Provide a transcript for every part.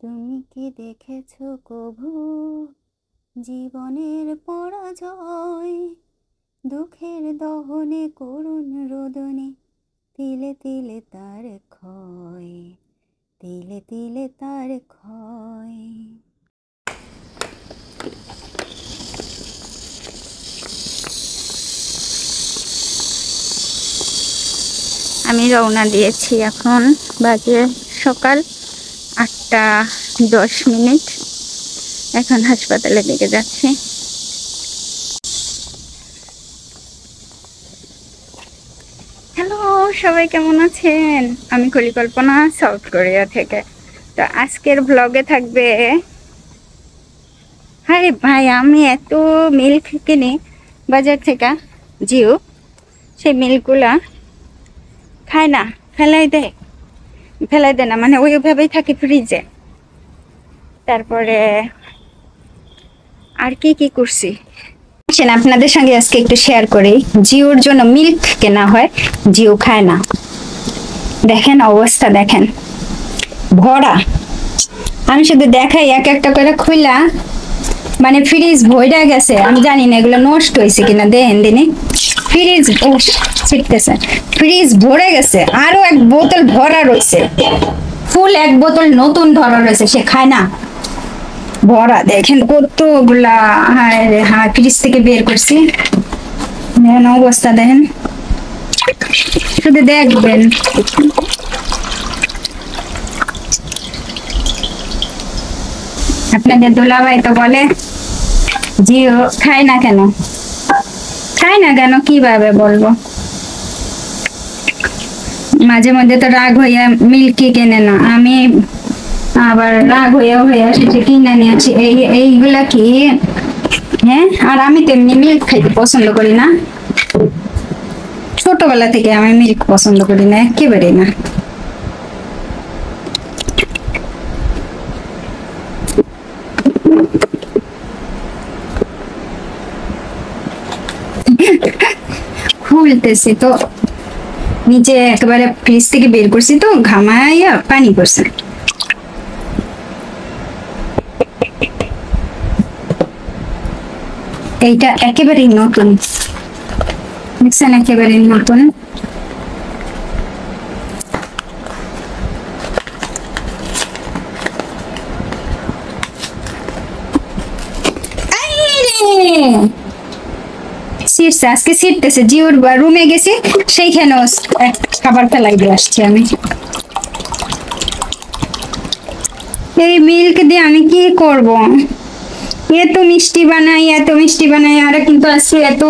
তুমি কি দেখেছো কভু জীবনের পরাজয়? দুঃখের দহনে করুণ রোদনে তিলে তিলে তার ক্ষয়, তিলে তিলে তার ক্ষয়। আমি রওনা দিয়েছি, এখন বাজে সকাল 8:10। এখন হাসপাতালের দিকে যাচ্ছি। হ্যালো সবাই, কেমন আছেন? আমি কলিকল্পনা, সাউথ কোরিয়া থেকে। তো আজকের ব্লগে থাকবে, আরে ভাই আমি এত মিল্ক কিনি বাজার থেকে, জিও সেই মিল্কগুলা খায় না, ফেলাই দেয় না, মানে ওইভাবেই থাকে ফ্রিজে। তারপরে আর কি কি করছি আপনাদের সঙ্গে আজকে একটু শেয়ার করি। জিওর জন্য মিল্ক কেনা হয়, জিও খায় না। দেখেন অবস্থা, দেখেন ভরা। আমি শুধু দেখাই এক একটা করে খুইলা, মানে ফ্রিজ ভরে গেছে। আমি জানি না এগুলো নষ্ট হয়েছে কিনা, দেখেন দিনে ফ্রিজ ছিটতেছে, ফ্রিজ ভরে গেছে। আরো এক বোতল ভরা রয়েছে, ফুল এক বোতল নতুন ধরা রয়েছে, সে খায় না। ভরা দেখেন কতগুলা। হ্যাঁ ফ্রিজ থেকে বের করছি, দেখেন অবস্থা, দেখেন শুধু দেখবেন। আপনাদের দুলাভাই তো বলে জিও খায় না কেন, কিভাবে বলবো। মাঝে মধ্যে তো রাগ হইয়া মিল্কি কেনে না, আমি আবার রাগ হইয়া সেটা কিনে নিয়েছি। এইগুলা কি? হ্যাঁ, আর আমি তো এমনি মিল্ক খাইতে পছন্দ করি না, ছোটবেলা থেকে আমি মিল্ক পছন্দ করি না, একেবারে না। খুলতেছি তো, নিচে একেবারে ফ্রিজ থেকে বের করছি তো ঘামাইয়া পানি করছে। এইটা একেবারেই নতুন, দেখছেন, একেবারেই নতুন। ছিটছে, আজকে ছিটতেছে। জিওর রুমে গেছি, সেইখানেও খাবার ফেলাই দিয়ে আসছি আমি। এই মিল্ক দিয়ে আমি কি করব? এত মিষ্টি বানাই, আরে কিন্তু আজকে এত,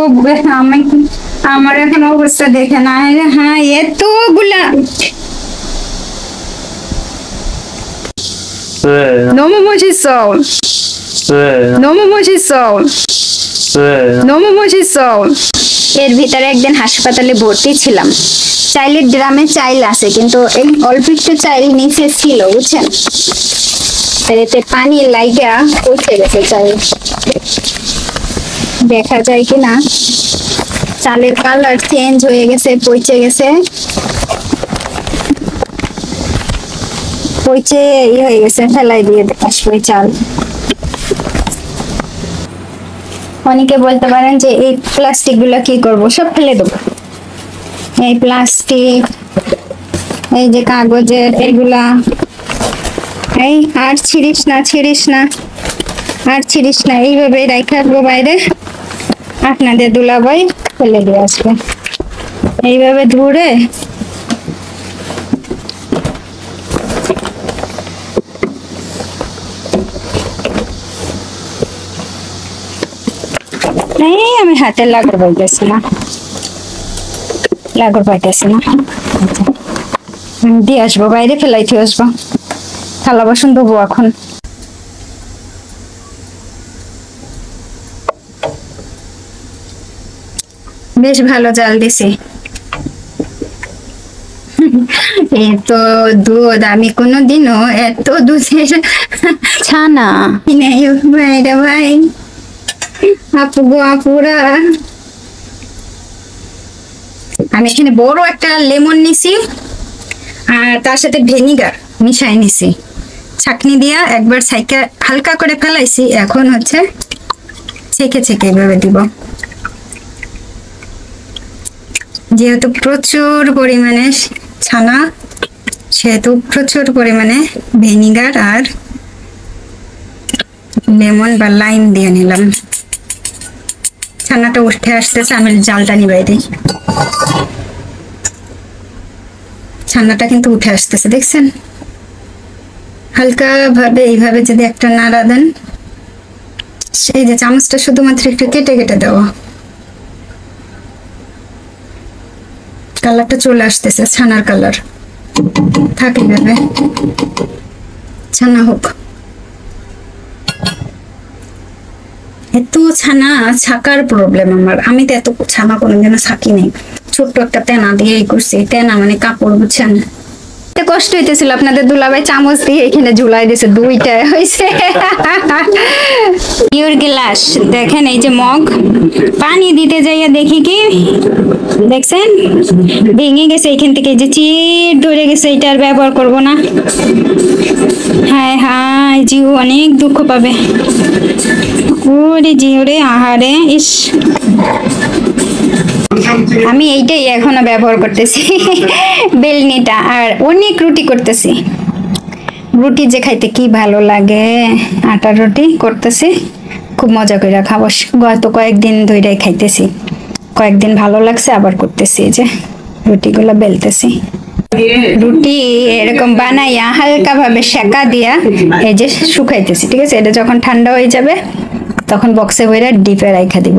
আমার এখন অবস্থা দেখে না। হ্যাঁ এতগুলা 너무 멋있어. 너무 멋있어. 너무 멋있어. এর ভিতরে একদিন হাসপাতালে ভর্তি ছিলাম। চাইলের ড্রামে চাইল আছে, কিন্তু এই অল্প একটু চাইল নিচে ছিল, বুঝছেন, এতে পানি লাইগা পচে গেছে চাইল। দেখা যায় কিনা, চালের কালার চেঞ্জ হয়ে গেছে, পচে গেছে, পচে হয়ে গেছে, ফেলাই দিয়ে আসবো চাল। অনেকে বলতে পারেন যে এই প্লাস্টিক গুলা কি করবো, সব ফেলে দেবো। এই প্লাস্টিক, এই যে কাগজের এগুলা, এই আর ছিড়িস না, এইভাবে রেখে আসবো বাইরে। আপনাদের দুলাভাই ফেলে দিয়ে আসবে এইভাবে ধরে। আমি হাতে লাগর পাইতেছি না, দিয়ে আসবো বাইরে, ফেলাইতে আসবো। থালা বাসন ধোবো এখন। বেশ ভালো জাল দিছি। এত দুধ আমি কোনোদিনও এত দুধের ছানা কিনে ভাই, আপু গো আপুরা। আমি এখানে বড় একটা লেমন নিছি, আর তার সাথে ভিনিগার মিশাই নিছি। ছাঁকনি দিয়া একবার ছাইকা হালকা করে ফেলাইছি, এখন হচ্ছে ছেঁকে ছেঁকে এভাবে দিব। যেহেতু প্রচুর পরিমাণে ছানা, সেহেতু প্রচুর পরিমাণে ভিনিগার আর লেমন বা লাইম দিয়ে নিলাম। ছানাটা উঠে আসতেছে, আমি জালটা নিবাই দিই। ছানাটা কিন্তু উঠে আসতেছে, দেখছেন? হালকা ভাবে এইভাবে যদি একটা নাড়া দেন, সেই যে চামচটা শুধুমাত্র একটু কেটে কেটে দেওয়া, কালারটা চলে আসতেছে, ছানার কালার। থাকে যাবে, ছানা হোক। এত ছানা ছাকার প্রবলেম আমার, আমি তো এত ছানা কোনোদিন ছাকি নেই। ছোট্ট একটা তেনা দিয়েই করছি, তেনা মানে কাপড়, বুঝছেন? কষ্ট হইতেছিল, আপনাদের দুলাভাই চামচ দিয়ে এখানে ঝুলাই দিয়েছে, দুইটা হয়েছে। ইউর গ্লাস দেখেন, এই যে মগ, পানি দিতে যাইয়া দেখি কি দেখছেন ভেঙে গেছে এখান থেকে, যে চির ধরে গেছে, এটা আর ব্যবহার করব না। হায় হায়, জিউ অনেক দুঃখ পাবে। ওরে জিউ রে, আহারে, ইস। আমি এইটাই এখনো ব্যবহার করতেছি, বেলনিটা। আর অনেক রুটি করতেছি, রুটি যে খাইতে কি ভালো লাগে, আটার রুটি করতেছি, খুব মজা করে খাবো। গত কয়েকদিন ধরে খাইতেছি, কয়েকদিন ভালো লাগছে, আবার করতেছি। এই যে রুটিগুলো বেলতেছি, রুটি এরকম বানাইয়া হালকা ভাবে সেকা দিয়া এই যে শুকাইতেছি, ঠিক আছে? এটা যখন ঠান্ডা হয়ে যাবে তখন বক্সে ভরে ডিপে রাখা দিব।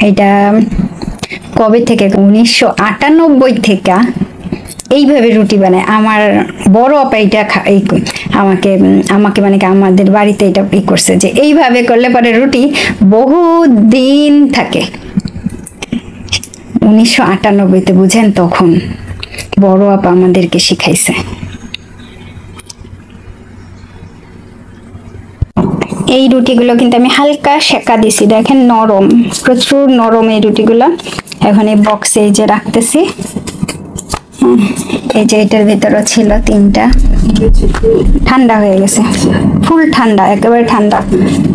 এটা কবে থেকে, 1998 থেকে এইভাবে রুটি বানায় আমার বড় আপা। এটা আমাকে আমাকে মানে কি আমাদের বাড়িতে এটা করছে, যে এইভাবে করলে পরে রুটি বহু দিন থাকে। 1998-তে, বুঝেন? তখন বড় আপা আমাদেরকে শিখাইছে। এই রুটিগুলো কিন্তু আমি হালকা সেকা দিছি, দেখেন নরম, প্রচুর নরম এই রুটিগুলো। এখন এই বক্সে এই যে রাখতেছি, এই যে এটার ভিতরে ছিল 3টা, ঠান্ডা হয়ে গেছে, ফুল ঠান্ডা, একেবারে ঠান্ডা।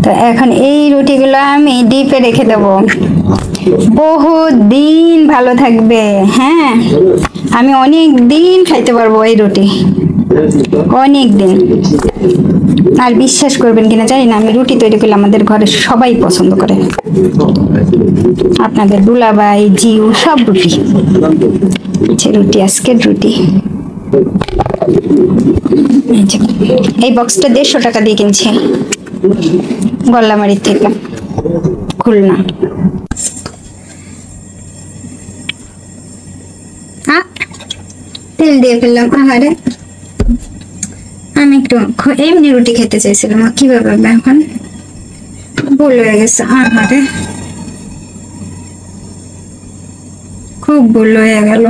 তো এখন এই রুটিগুলো আমি ডিপে রেখে দেবো, বহুত দিন ভালো থাকবে। হ্যাঁ, আমি অনেক দিন খাইতে পারবো এই রুটি, অনেক দিন। আর বিশ্বাস করবেন কিনা জানি না, আমি রুটি তৈরি করলে আমাদের ঘরে সবাই পছন্দ করে, আপনাদের দুলাভাই, জিউ, সব রুটি। রুটি, আজকের রুটি। এই বক্সটা 150 টাকা দিয়ে কিনছি, গল্লামারি থেকে, খুলনা। তেল দিয়ে ফেললাম, আহারে। আমি একটু এমনি রুটি খেতে চাইছিলাম, কিভাবে এখন ভুল হয়ে গেছে, আহারে, খুব ভুল হয়ে গেল।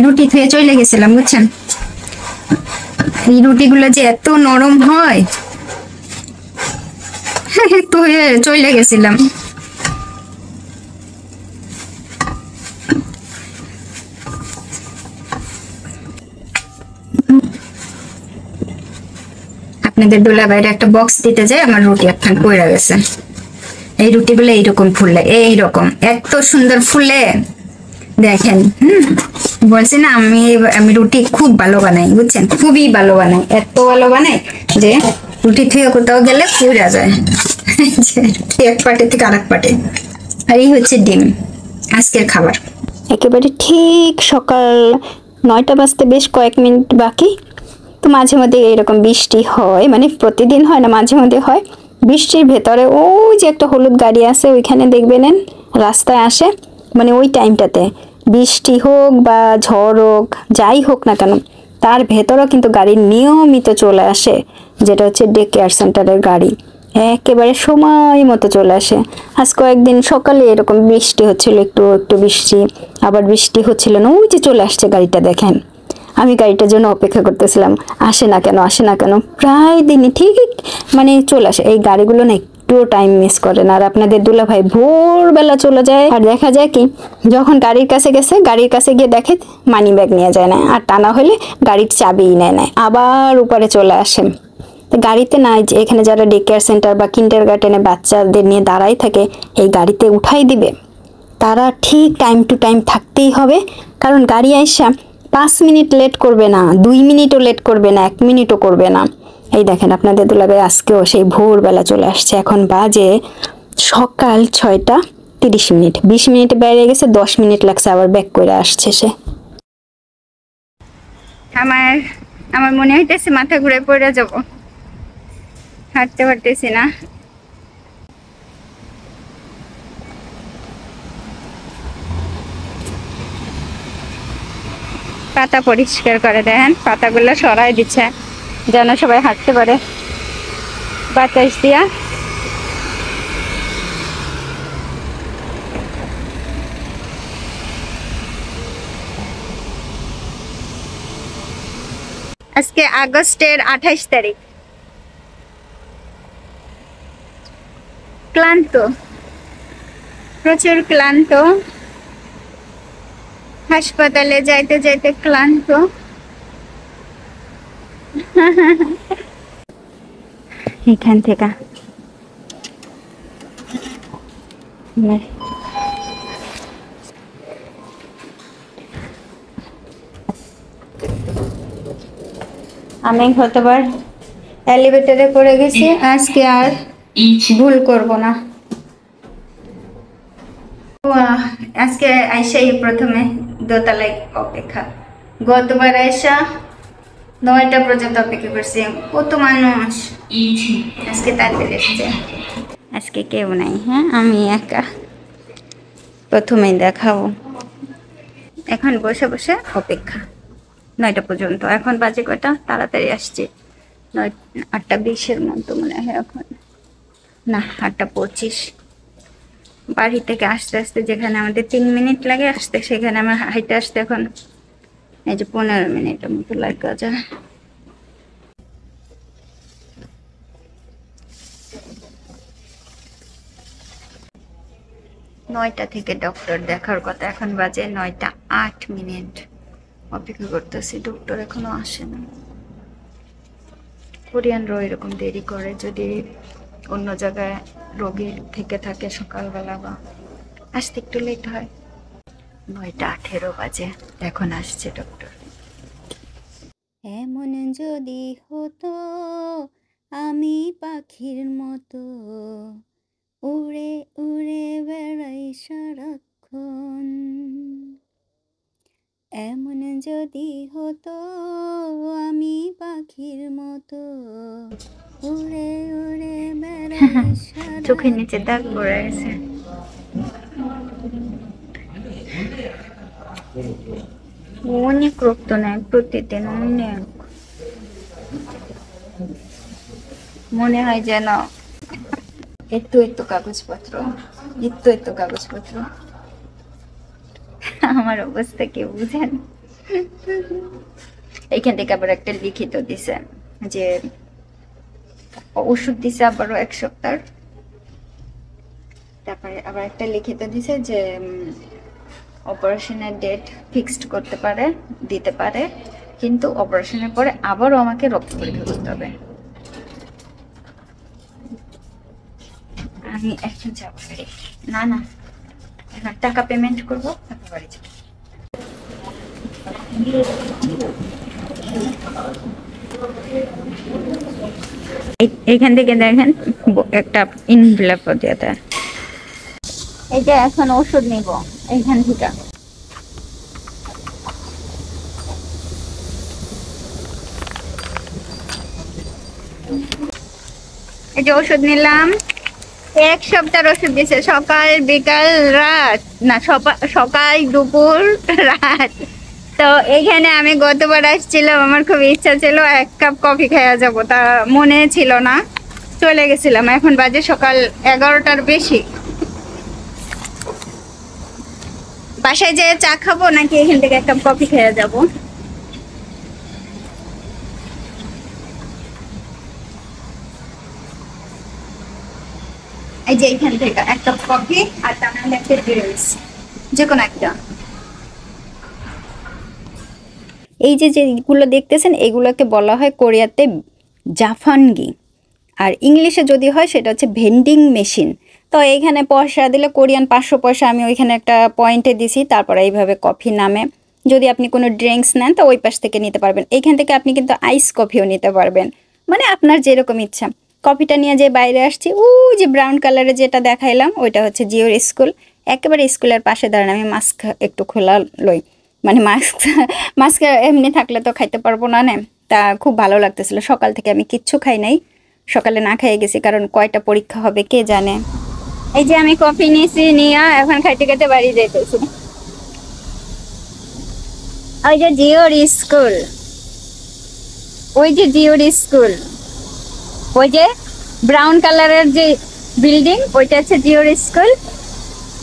রুটি খেয়ে চলে গেছিলাম, বুঝছেন? এই রুটিগুলো যে এত নরম হয়, তো চলে গেছিলাম। আপনাদের দুলাভাইয়ের একটা বক্স দিতে যাই, আমার রুটি একখান পড়ে গেছে। এই রুটিগুলো এইরকম ফুললে, এইরকম এত সুন্দর ফুলে, দেখেন। বলছি না, আমি রুটি খুব ভালো বানাই, বুঝছেন? খুবই ভালো বানাই, এত ভালো বানাই যে রুটি থেকে কোথাও গেলে পুড়ে যায়, এক পাটে থেকে আরেক পাটে। আর এই হচ্ছে ডিম, আজকের খাবার। একেবারে ঠিক সকাল 9টা বাজতে বেশ কয়েক মিনিট বাকি। তো মাঝে মধ্যে এরকম বৃষ্টি হয়, মানে প্রতিদিন হয় না, মাঝে মধ্যে হয়। বৃষ্টির ভেতরে ওই যে একটা হলুদ গাড়ি আছে, ওইখানে দেখবেন রাস্তায় আসে, মানে ওই টাইমটাতে বৃষ্টি হোক বা ঝড় হোক, যাই হোক না কেন, তার ভেতরেও কিন্তু গাড়ি নিয়মিত চলে আসে, যেটা হচ্ছে ডে কেয়ার সেন্টারের গাড়ি। একেবারে সময় মতো চলে আসে। আজ কয়েকদিন সকালে এরকম বৃষ্টি হচ্ছিল, একটু একটু বৃষ্টি, আবার বৃষ্টি হচ্ছিল না, ওই যে চলে আসছে গাড়িটা দেখেন। আমি গাড়িটার জন্য অপেক্ষা করতেছিলাম, আসে না কেন আসে না কেন, প্রায় দিনই ঠিকই মানে চলে আসে। এই গাড়িগুলো না একটুও টাইম মিস করে না। আর আপনাদের দুলাভাই ভোরবেলা চলে যায়, আর দেখা যায় কি যখন গাড়ির কাছে গেছে, গাড়ির কাছে গিয়ে দেখে মানি ব্যাগ নিয়ে যায় না, আর টানা হলে গাড়ির চাবিই নেয় না, আবার উপরে চলে আসে। গাড়িতে না, যে এখানে যারা ডে কেয়ার সেন্টার বা কিন্ডার গার্ডেনে বাচ্চাদের নিয়ে দাঁড়াই থাকে, এই গাড়িতে উঠাই দিবে, তারা ঠিক টাইম টু টাইম থাকতেই হবে। কারণ গাড়ি আইসা 5 মিনিট লেট করবে না, 2 মিনিটও লেট করবে না, 1 মিনিটও করবে না। এই দেখেন আপনাদের দুলাভাই আজকেও সেই ভোরবেলা চলে আসছে। এখন বাজে সকাল 6টা 30 মিনিট, 20 মিনিটে বেরিয়ে গেছে, 10 মিনিট লাগছে আবার ব্যাক করে আসছে সে। আমার আমার মনে হইতেছে মাথা ঘুরে পড়ে যাব, হাঁটতে পারতেছি না। পাতা পরিষ্কার করে দেখেন, পাতাগুলো সরাই দিচ্ছে যেন সবাই হাঁটতে পারে বাতাস দিয়া। আজকে আগস্টের 28 তারিখ। ক্লান্ত, প্রচুর ক্লান্ত, হাসপাতালে যাইতে যাইতে ক্লান্ত। এখান থেকে আমি গতবার এলিভেটরে করে গেছি, আজকে আর ভুল করব না। আজকে আইসাই প্রথমে দোতলায় অপেক্ষা, গতবার আইসা 9টা পর্যন্ত অপেক্ষা করছি, কত মানুষ। আজকে তাড়াতাড়ি এসছে, আজকে কেউ নাই, হ্যাঁ আমি একা, প্রথমেই দেখাবো। এখন বসে বসে অপেক্ষা 9টা পর্যন্ত। এখন বাজে কটা, তাড়াতাড়ি আসছে 8টা20-এর মতো মনে হয়, এখন না 8টা25। বাড়ি থেকে আসতে আসতে যেখানে আমাদের 3 মিনিট লাগে আসতে, সেখানে আমার হাইটে আসতে এখন এই যে 15 মিনিটের মতো লাগা যায়। নয়টা থেকে ডক্টর দেখার কথা, এখন বাজে 9টা 8 মিনিট। অপেক্ষা করতেছি, ডক্টর এখনো আসে না। কোরিয়ানরাও এরকম দেরি করে, যদি অন্য জায়গায় রোগী থেকে থাকে সকালবেলা বা আসতে একটু লেট হয়। 9টা 18 বাজে, এখন আসছে ডক্টর। এমন যদি হতো আমি পাখির মতো উড়ে উড়ে বেড়াই সারাক্ষণ, এমন যদি হতো আমি পাখির মতো উড়ে উড়ে বেড়াই চোখের নিচে দাগ পড়ে গেছে। অনেক রক্ত নেয় প্রতিদিন, অনেক। মনে হয় যেন এত কাগজপত্র, এত কাগজপত্র। আমার অবস্থা কেউ বুঝেন। এইখান থেকে আবার একটা লিখিত দিছে যে ওষুধ দিছে আবারও 1 সপ্তাহ, তারপরে আবার একটা লিখিত দিছে যে অপারেশনের ডেট ফিক্সড করতে পারে, দিতে পারে, কিন্তু অপারেশনের পরে আবারও আমাকে রক্ত পরীক্ষা করতে হবে। আমি এখন যাবো বাড়ি, না এখন টাকা পেমেন্ট করবো, তারপর বাড়ি যাবো। এইখান থেকে দেখেন একটা ইনভেলপ দিয়ে দেয়। এই যে এখন ওষুধ নিব এইখান থেকে। এই যে ওষুধ নিলাম, 1 সপ্তাহের ওষুধ দিছে, সকাল বিকাল রাত, না সকাল দুপুর রাত। তো এইখানে আমি গতবার আসছিলাম, আমার খুব ইচ্ছা ছিল 1 কাপ কফি খাওয়া যাবো, তা মনে ছিল না। চলে গেছিলাম, এখন বাজে সকাল 11টার বেশি। বাসায় যেয়ে চা খাবো নাকি এখান থেকে একটা কফি খেয়ে যাব? এই যে এখান থেকে একটা কফি আর তার নাহলে একটা ড্রিঙ্কস, যে কোনো একটা। এই যে যেগুলো দেখতেছেন এগুলোকে বলা হয় কোরিয়াতে জাফানগি, আর ইংলিশে যদি হয় সেটা হচ্ছে ভেন্ডিং মেশিন। তো এইখানে পয়সা দিলে কোরিয়ান 500 পয়সা আমি ওইখানে একটা পয়েন্টে দিছি, তারপরে এইভাবে কফি নামে। যদি আপনি কোনো ড্রিঙ্কস নেন তো ওই পাশ থেকে নিতে পারবেন। এইখান থেকে আপনি কিন্তু আইস কফিও নিতে পারবেন, মানে আপনার যেরকম ইচ্ছা। কফিটা নিয়ে যে বাইরে আসছি, যে ব্রাউন কালারে যেটা দেখাইলাম ওইটা হচ্ছে জিওর স্কুল। একেবারে স্কুলের পাশে দাঁড়ান। আমি মাস্ক একটু খোলা লই, মানে মাস্ক এমনি থাকলে তো খাইতে পারবো না। তা খুব ভালো লাগতেছিল। সকাল থেকে আমি কিচ্ছু খাই নাই, সকালে না খেয়ে গেছি, কারণ কয়টা পরীক্ষা হবে কে জানে। এই যে আমি কফি নিয়েছি, নিয়ে এখন খাইতে খাইতে বাড়ি যাইতেছি। ওই যে জিওর স্কুল, ওই যে জিওর স্কুল, ওই যে ব্রাউন কালারের যে বিল্ডিং ওইটা হচ্ছে জিওর স্কুল,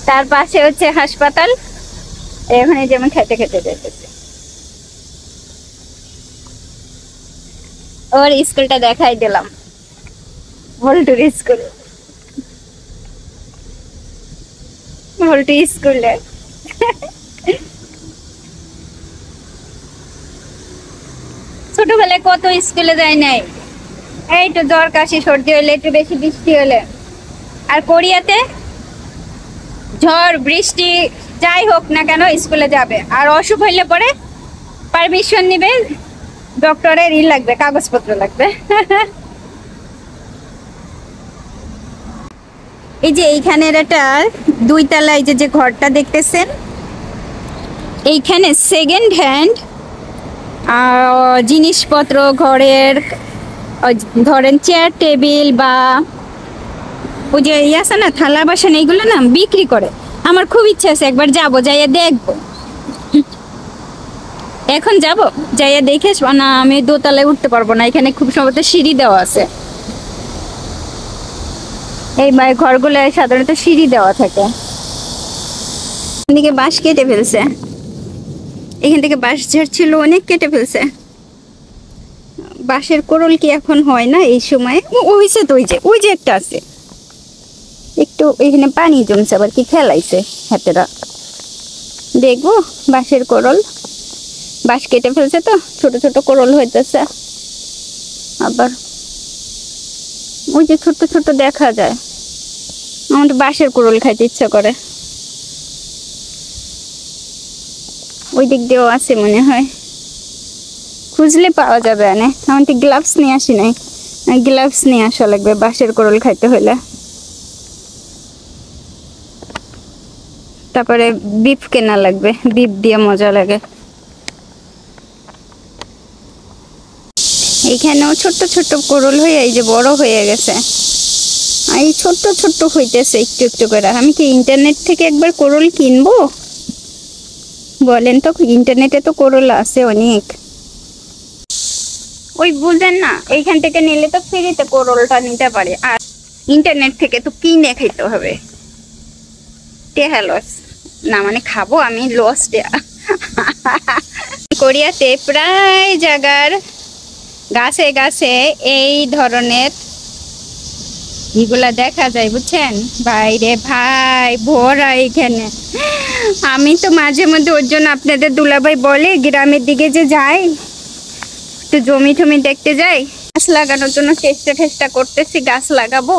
তার পাশে হচ্ছে হাসপাতাল। এখন এই যে আমি খেতে খেতে যাইতেছি। ওর স্কুলটা দেখাই দিলাম, ভল্টুর স্কুল, ভল্টু স্কুলে। ছোটবেলায় কত স্কুলে যায় নাই, এই তো জ্বর কাশি সর্দি হলে, একটু বেশি বৃষ্টি হলে। আর কোরিয়াতে ঝড় বৃষ্টি যাই হোক না কেন স্কুলে যাবে। আর অসুখ হইলে পরে পারমিশন নিবে, ডক্টরের লাগবে, কাগজপত্র লাগবে। এই যে এইখানের একটা 2 তলা, এই যে ঘরটা দেখতেছেন, এইখানে সেকেন্ড হ্যান্ড জিনিসপত্র ঘরের, ধরেন চেয়ার টেবিল বা ওই যে আছে না থালা বাসন, এইগুলো না বিক্রি করে। আমার খুব ইচ্ছা আছে একবার যাবো, যাইয়া দেখবো। এখন যাব, যাইয়া দেখে আসবো। না আমি দোতলায় উঠতে পারবো না, এখানে খুব সম্ভবত সিঁড়ি দেওয়া আছে। এই ঘরগুলো সাধারণত সিঁড়ি দেওয়া থাকে। এদিকে বাঁশ কেটে ফেলছে, এখান থেকে বাঁশ ঝাড়ছিল অনেক, কেটে ফেলছে। বাঁশের কোরল কি এখন হয় না এই সময়? হয়েছে তো, ওই যে একটা আছে, একটু এখানে পানি জমছে, আবার কি ফেলাইছে হাতেরা। দেখবো বাঁশের কোরল, বাঁশ কেটে ফেলছে তো ছোট ছোট কোরল হইতেছে। আবার ওই যে ছোট ছোট দেখা যায়। আমার বাঁশের কোরল খাইতে ইচ্ছা করে। ওই দিক দিয়েও আছে মনে হয়, খুঁজলে পাওয়া যাবে। আমার তো গ্লাভস নিয়ে আসি নাই, গ্লাভস নিয়ে আসা লাগবে বাঁশের কোরল খাইতে হইলে। তারপরে বিফ কেনা লাগবে, বিফ দিয়ে মজা লাগে। এইখানেও ছোট্ট ছোট্ট কোরল হয়ে এই যে বড় হয়ে গেছে, এই ছোট্ট ছোট্ট হইতেছে একটু একটু করে। আমি কি ইন্টারনেট থেকে একবার কোরল কিনবো বলেন তো? ইন্টারনেটে তো কোরল আছে অনেক। ওই বুঝেন না, এইখান থেকে নিলে তো ফ্রিতে কোরলটা নিতে পারে, আর ইন্টারনেট থেকে তো কিনে খাইতে হবে। টেহা লস না, মানে খাবো আমি, লস দেয়া। কোরিয়াতে প্রায় জায়গার গাছে গাছে এই ধরনের এগুলা দেখা যায়, বুঝছেন? বাইরে ভাই ভরা এখানে। আমি তো মাঝে মধ্যে ওর জন্য আপনাদের দুলাভাই বলে গ্রামের দিকে যে যাই, একটু জমি টমি দেখতে যাই, গাছ লাগানোর জন্য চেষ্টা করতেছি, গাছ লাগাবো।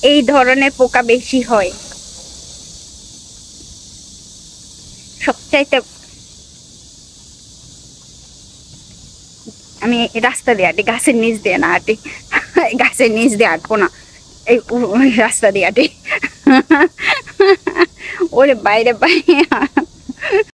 এই ধরনের পোকা বেশি হয় সবচাইতে। আমি রাস্তা দিয়ে হাঁটি, গাছের নিচ দিয়ে না হাঁটি, গাছের নিচ দিয়ে হাঁটবো না, এই রাস্তা দিয়ে হাঁটি। ওরে বাইরে বাইরে